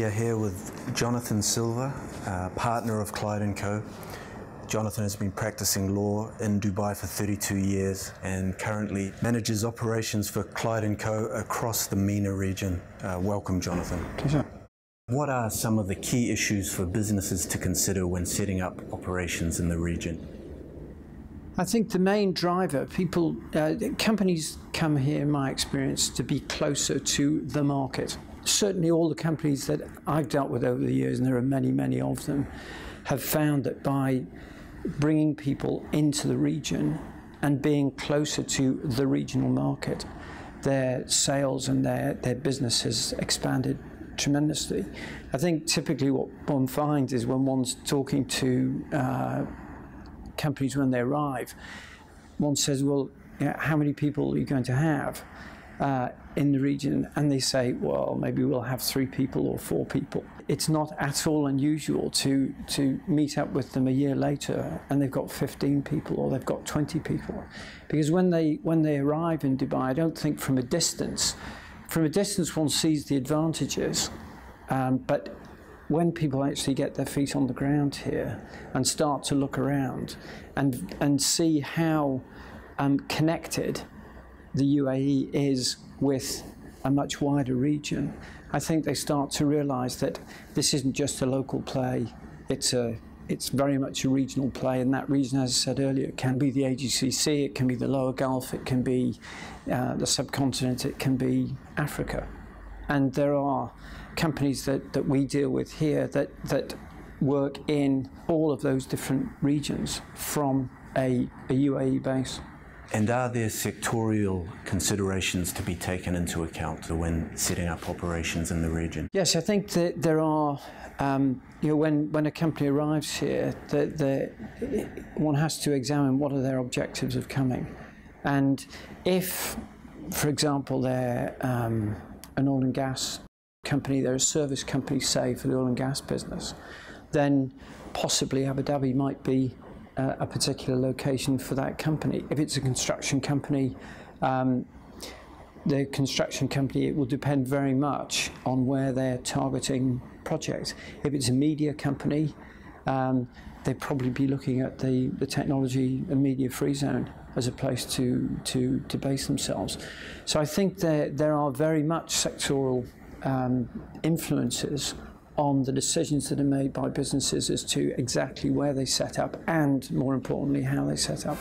We are here with Jonathan Silva, partner of Clyde Co. Jonathan has been practicing law in Dubai for 32 years and currently manages operations for Clyde Co. across the MENA region. Welcome, Jonathan. Pleasure. What are some of the key issues for businesses to consider when setting up operations in the region? I think the main driver, companies come here, in my experience, to be closer to the market. Certainly all the companies that I've dealt with over the years, and there are many, many of them, have found that by bringing people into the region and being closer to the regional market, their sales and their business has expanded tremendously. I think typically what one finds is when one's talking to companies when they arrive, one says, well, how many people are you going to have in the region? And they say, well, maybe we'll have 3 people or 4 people. It's not at all unusual to meet up with them a year later and they've got 15 people or they've got 20 people. Because when they arrive in Dubai, I don't think from a distance one sees the advantages, but when people actually get their feet on the ground here and start to look around and see how connected the UAE is with a much wider region, I think they start to realize that this isn't just a local play, it's very much a regional play, and that region, as I said earlier, it can be the AGCC, it can be the Lower Gulf, it can be the subcontinent, it can be Africa. And there are companies that we deal with here that work in all of those different regions from a UAE base. And are there sectorial considerations to be taken into account when setting up operations in the region? Yes, I think that there are, when a company arrives here, one has to examine what are their objectives of coming. And if, for example, they're an oil and gas company, they're a service company, say, for the oil and gas business, then possibly Abu Dhabi might be a particular location for that company. If it's a construction company, the construction company, it will depend very much on where they're targeting projects. If it's a media company, they'd probably be looking at the technology and media free zone as a place to base themselves. So I think there are very much sectoral influences on the decisions that are made by businesses as to exactly where they set up and, more importantly, how they set up.